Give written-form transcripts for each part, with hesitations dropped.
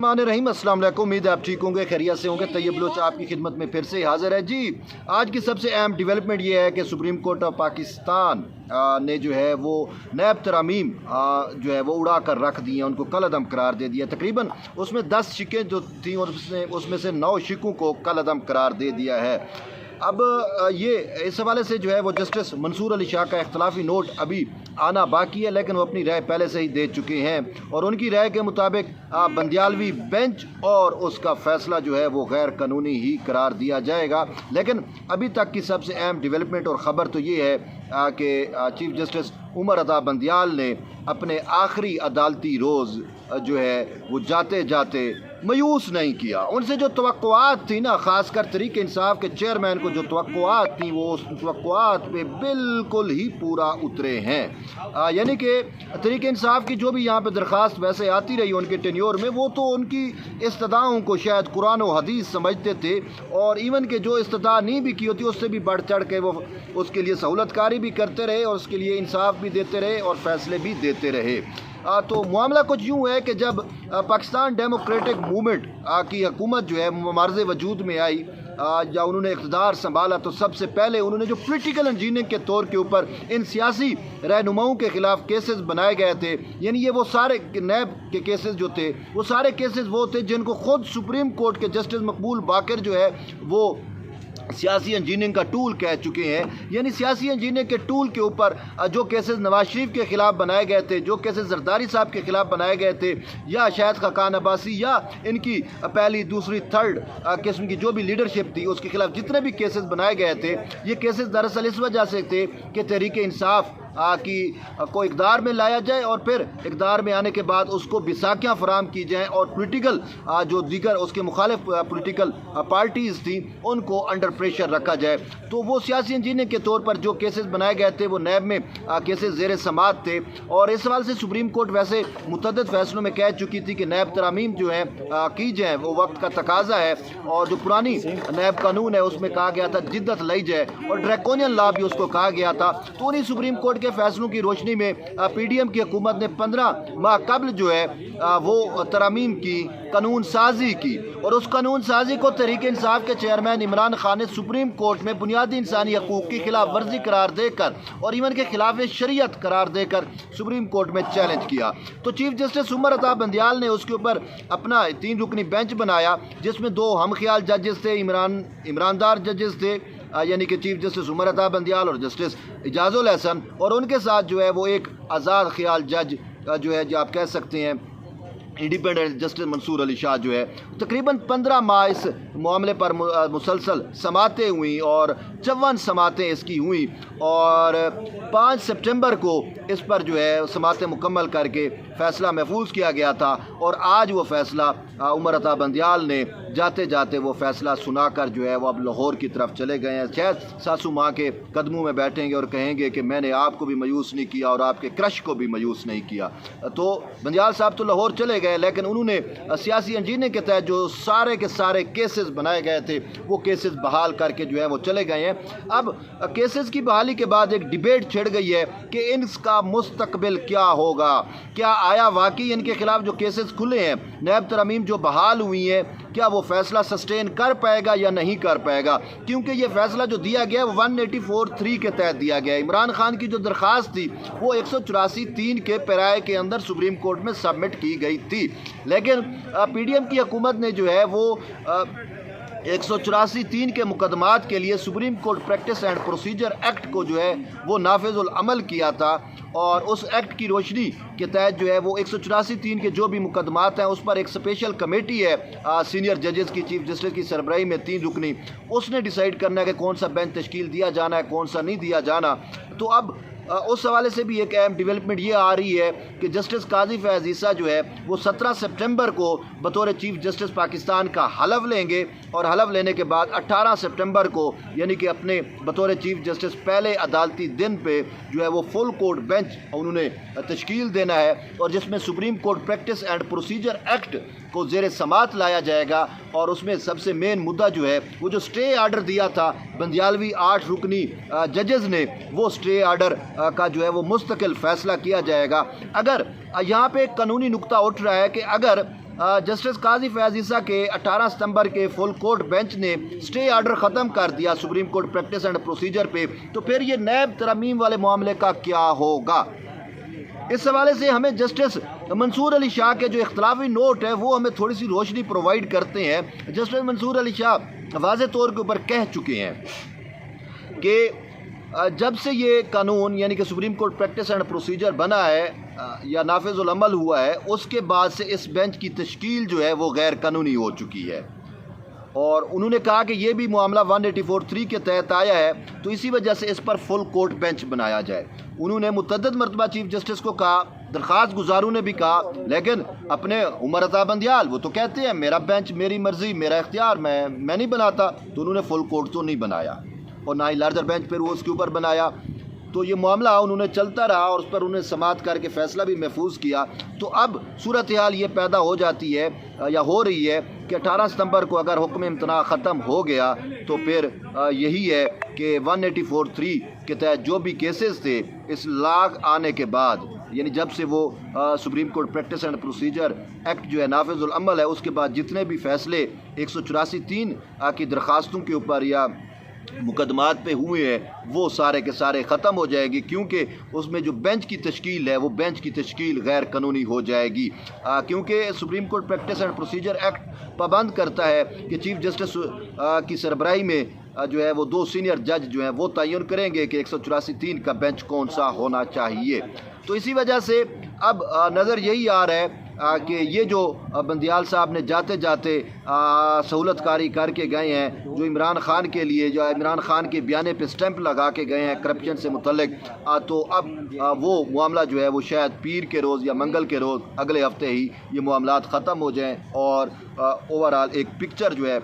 मान रहीम, अस्सलाम वालेकुम। उम्मीद है आप ठीक होंगे, खैरियत से होंगे। तैयब बलोच आपकी खिदमत में फिर से हाजिर है जी। आज की सबसे अहम डेवलपमेंट ये है कि सुप्रीम कोर्ट ऑफ पाकिस्तान ने जो है वो नैब तरमीम जो है वो उड़ा कर रख दी है, उनको कल अदम करार दे दिया। तकरीबन उसमें 10 शिकें जो थी उसमें से 9 शिकों को कल अदम करार दे दिया है। अब ये इस हवाले से जो है वो जस्टिस मंसूर अली शाह का इख्तलाफी नोट अभी आना बाकी है, लेकिन वो अपनी राय पहले से ही दे चुके हैं और उनकी राय के मुताबिक बंदियालवी बेंच और उसका फ़ैसला जो है वो गैर कानूनी ही करार दिया जाएगा। लेकिन अभी तक की सबसे अहम डेवलपमेंट और ख़बर तो ये है कि चीफ जस्टिस उमर अता बंदियाल ने अपने आखिरी अदालती रोज़ जो है वो जाते जाते मायूस नहीं किया। उनसे जो तवक्कुआत थी ना, ख़ासकर तहरीक इंसाफ के चेयरमैन को जो तवक्कुआत थी वो उस तवक्कुआत पे बिल्कुल ही पूरा उतरे हैं। यानी कि तहरीक इंसाफ की जो भी यहाँ पे दरख्वास्त वैसे आती रही उनके टेन्योर में, वो तो उनकी इस्तदाओं को शायद कुरान और हदीस समझते थे और इवन के जो इस्तदा नहीं भी की होती उससे भी बढ़ चढ़ के वो उसके लिए सहूलतकारी भी करते रहे और उसके लिए इंसाफ भी देते रहे और फ़ैसले भी देते रहे। तो मामला कुछ यूँ है कि जब पाकिस्तान डेमोक्रेटिक मूवमेंट की हुकूमत जो है मार्ज़ वजूद में आई या उन्होंने इक़्तिदार संभाला, तो सबसे पहले उन्होंने जो पॉलिटिकल इंजीनियरिंग के तौर के ऊपर इन सियासी रहनुमाओं के ख़िलाफ़ केसेस बनाए गए थे, यानी ये वो सारे नैब के केसेस जो थे वो सारे केसेस वो थे जिनको ख़ुद सुप्रीम कोर्ट के जस्टिस मकबूल बाकर जो है वो सियासी इंजीनियरिंग का टूल कह चुके हैं। यानी सियासी इंजीनियरिंग के टूल के ऊपर जो केसेस नवाज शरीफ के ख़िलाफ़ बनाए गए थे, जो केसेस जरदारी साहब के ख़िलाफ़ बनाए गए थे, या शायद खाकान अब्बासी या इनकी पहली दूसरी थर्ड किस्म की जो भी लीडरशिप थी उसके ख़िलाफ़ जितने भी केसेस बनाए गए थे, ये केसेस दरअसल इस वजह से थे कि तहरीक इंसाफ कि को इक़्तिदार में लाया जाए और फिर इक़्तिदार में आने के बाद उसको बिसाखियाँ फराम की जाएँ और पॉलिटिकल जो दीगर उसके मुखालिफ पॉलिटिकल पार्टीज़ थी उनको अंडर प्रेशर रखा जाए। तो वो सियासी इंजीनियरिंग के तौर पर जो केसेस बनाए गए थे वो नैब में केसेस ज़ेर समात थे और इस सवाल से सुप्रीम कोर्ट वैसे मुतअद्दिद फैसलों में कह चुकी थी कि नैब तरामीम जो है की जाए, वो वक्त का तकाजा है और जो पुरानी नैब कानून है उसमें कहा गया था जिद्दत लाई जाए और ड्रैकोनियन लॉ भी उसको कहा गया था। तो उन्हीं सुप्रीम कोर्ट के फैसलों की रोशनी में पीडीएम की हुकूमत ने 15 माह कबल जो है वो तरामीम की, कानून साजी की और उस कानून साजी को तहरीक इंसाफ के चेयरमैन इमरान खान ने सुप्रीम कोर्ट में बुनियादी इंसानी हकूक़ की खिलाफ वर्जी करार देकर और इवन के खिलाफ शरीयत करार देकर सुप्रीम कोर्ट में चैलेंज किया। तो चीफ जस्टिस उमर अता बंदियाल ने उसके ऊपर अपना 3 रुकनी बेंच बनाया जिसमें 2 हम ख्याल जजेस थे, इमरानदार जजेस थे, यानी कि चीफ जस्टिस उमर अता बंदियाल और जस्टिस इजाजुल हसन, और उनके साथ जो है वो एक आज़ाद ख्याल जज जो है जो आप कह सकते हैं इंडिपेंडेंट जस्टिस मंसूर अली शाह जो है। तकरीबन 15 माह इस मामले पर मुसलसल समातें हुई और 54 समातें इसकी हुई और 5 सितंबर को इस पर जो है समातें मुकम्मल करके फ़ैसला महफूज किया गया था और आज वो फ़ैसला उमर अता बंदियाल ने जाते जाते वो फ़ैसला सुनाकर जो है वो अब लाहौर की तरफ चले गए हैं। शायद सासू माँ के कदमों में बैठेंगे और कहेंगे कि मैंने आपको भी मायूस नहीं किया और आपके क्रश को भी मायूस नहीं किया। तो बंदियाल साहब तो लाहौर चले गए, लेकिन उन्होंने सियासी इंजीनियरिंग के तहत जो सारे के सारे केसेस बनाए गए थे वो केसेस बहाल करके जो है वो चले गए हैं। अब केसेस की बहाली के बाद एक डिबेट छिड़ गई है कि इनका मुस्तकबिल क्या होगा, क्या आया वाकई इनके खिलाफ जो केसेस खुले हैं, नैब तरामीम जो बहाल हुई हैं, क्या वो फ़ैसला सस्टेन कर पाएगा या नहीं कर पाएगा, क्योंकि ये फ़ैसला जो दिया गया है वो 184(3) के तहत दिया गया है। इमरान खान की जो दरख्वास्त थी वो 184(3) के पैराए के अंदर सुप्रीम कोर्ट में सबमिट की गई थी, लेकिन पीडीएम की हुकूमत ने जो है वो 184(3) के मुकदमात के लिए supreme court practice and procedure act को जो है वो नाफिजुल अमल किया था और उस एक्ट की रोशनी के तहत जो है वो 184(3) के जो भी मुकदमात हैं उस पर एक स्पेशल कमेटी है सीनियर जजेस की, चीफ जस्टिस की सरबराही में 3 रुकनी, उसने डिसाइड करना है कि कौन सा बेंच तश्कील दिया जाना है, कौन सा नहीं दिया जाना। तो अब उस हवाले से भी एक अहम डेवलपमेंट ये आ रही है कि जस्टिस काजी फैज़ ईसा जो है वो 17 सितंबर को बतौर चीफ जस्टिस पाकिस्तान का हलफ लेंगे और हलफ लेने के बाद 18 सितंबर को यानी कि अपने बतौर चीफ जस्टिस पहले अदालती दिन पे जो है वो फुल कोर्ट बेंच उन्होंने तश्कील देना है और जिसमें supreme court practice and procedure act को ज़ेर समात लाया जाएगा और उसमें सबसे मेन मुद्दा जो है वो जो स्टे आर्डर दिया था बंदियालवी 8 रुकनी जजेस ने, वो स्टे आर्डर का जो है वो मुस्तकिल फ़ैसला किया जाएगा। अगर यहाँ पे एक कानूनी नुक्ता उठ रहा है कि अगर जस्टिस काजी फैज़ ईसा के 18 सितंबर के फुल कोर्ट बेंच ने स्टे आर्डर ख़त्म कर दिया supreme court practice and procedure पे, तो फिर ये नैब तरमीम वाले मामले का क्या होगा? इस हवाले से हमें जस्टिस मंसूर अली शाह के जो इख्तलाफी नोट है वो हमें थोड़ी सी रोशनी प्रोवाइड करते हैं। जस्टिस मंसूर अली शाह वाज़े तौर के ऊपर कह चुके हैं कि जब से ये कानून यानी कि supreme court practice and procedure बना है या नाफिजुल अमल हुआ है, उसके बाद से इस बेंच की तश्कील जो है वो गैर कानूनी हो चुकी है। और उन्होंने कहा कि ये भी मामला 184(3) के तहत आया है, तो इसी वजह से इस पर फुल कोर्ट बेंच बनाया जाए। उन्होंने मुतअद्दिद मरतबा चीफ जस्टिस को कहा, दरख्वास्त गुजारों ने भी कहा, लेकिन अपने उमर अता बंदियाल वो तो कहते हैं मेरा बेंच मेरी मर्ज़ी मेरा इख्तियार, मैं नहीं बनाता। तो उन्होंने फुल कोर्ट तो नहीं बनाया और ना ही लार्जर बेंच पर वो उसके ऊपर बनाया। तो ये मामला उन्होंने चलता रहा और उस पर उन्होंने समाअत करके फ़ैसला भी महफूज किया। तो अब सूरत हाल ये पैदा हो जाती है या हो रही है कि 18 सितंबर को अगर हुक्म इम्तना ख़त्म हो गया तो फिर यही है कि 184(3) के तहत जो भी केसेस थे इस लाग आने के बाद, यानी जब से वो supreme court practice and procedure act जो है नाफिजुल अमल है, उसके बाद जितने भी फ़ैसले 184(3) की दरख्वास्तों के ऊपर या मुकदमात पे हुए हैं वो सारे के सारे ख़त्म हो जाएगी, क्योंकि उसमें जो बेंच की तश्कील है वो बेंच की तश्कील गैर कानूनी हो जाएगी। क्योंकि supreme court practice and procedure act पाबंद करता है कि चीफ जस्टिस की सरबराही में जो है वो 2 सीनियर जज जो हैं वो तयन करेंगे कि 184(3) का बेंच कौन सा होना चाहिए। तो इसी वजह से अब नज़र यही आ रहा है कि ये जो बंदियाल साहब ने जाते जाते सहूलतकारी करके गए हैं, जो इमरान खान के लिए जो इमरान खान के बयाने पे स्टैंप लगा के गए हैं करप्शन से मुतल्लिक, तो अब वो मामला जो है वो शायद पीर के रोज़ या मंगल के रोज़ अगले हफ्ते ही ये मामलात ख़त्म हो जाएं और ओवरऑल एक पिक्चर जो है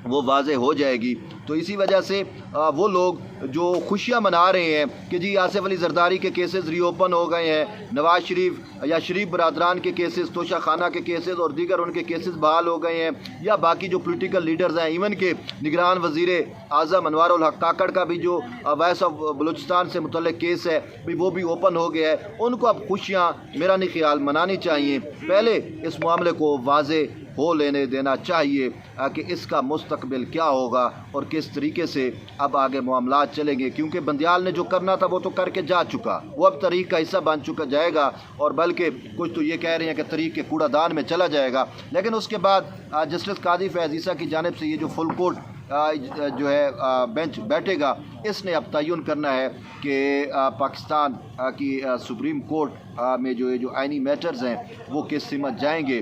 वो वाज़े हो जाएगी। तो इसी वजह से वो लोग जो खुशियां मना रहे हैं कि जी आसिफ अली जरदारी के केसेस रीओपन हो गए हैं, नवाज शरीफ या शरीफ बरादरान के केसेस, तोशा खाना के केसेस और दीगर उनके केसेस बहाल हो गए हैं, या बाकी जो पॉलिटिकल लीडर्स हैं, इवन के निगरान वज़ीर आज़म अनवारुल हक काकड़ का भी जो वॉइस ऑफ बलूचिस्तान से मुतल्लिक केस है भी वो भी ओपन हो गया है। उनको अब खुशियाँ मेरा नहीं ख्याल मनानी चाहिए, पहले इस मामले को वाज़े हो लेने देना चाहिए कि इसका मुस्तकबिल क्या होगा और किस तरीके से अब आगे मामलात चलेंगे। क्योंकि बंदियाल ने जो करना था वो तो करके जा चुका, वो अब तरीक़ का हिस्सा बन चुका जाएगा, और बल्कि कुछ तो ये कह रहे हैं कि तरीक़ के कूड़ादान में चला जाएगा। लेकिन उसके बाद जस्टिस काजी फैज़ ईसा की जानिब से ये जो फुल कोर्ट जो है बेंच बैठेगा, इसने अब तयन करना है कि पाकिस्तान की सुप्रीम कोर्ट में जो आइनी मैटर्स हैं वो किस सिमत जाएंगे।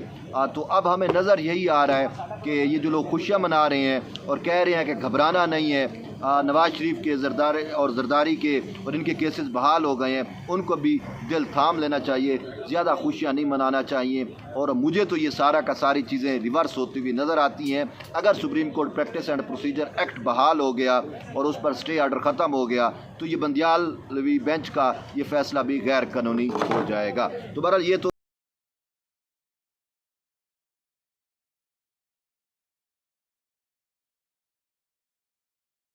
तो अब हमें नज़र यही आ रहा है कि ये जो लोग खुशियाँ मना रहे हैं और कह रहे हैं कि घबराना नहीं है, नवाज शरीफ के जरदारी के और इनके केसेस बहाल हो गए हैं, उनको भी दिल थाम लेना चाहिए, ज़्यादा खुशियाँ नहीं मनाना चाहिए। और मुझे तो ये सारा का सारी चीज़ें रिवर्स होती हुई नज़र आती हैं। अगर supreme court practice and procedure act बहाल हो गया और उस पर स्टे आर्डर ख़त्म हो गया तो ये बंदियालवी बेंच का ये फ़ैसला भी गैर कानूनी हो जाएगा। तो बहरहाल ये तो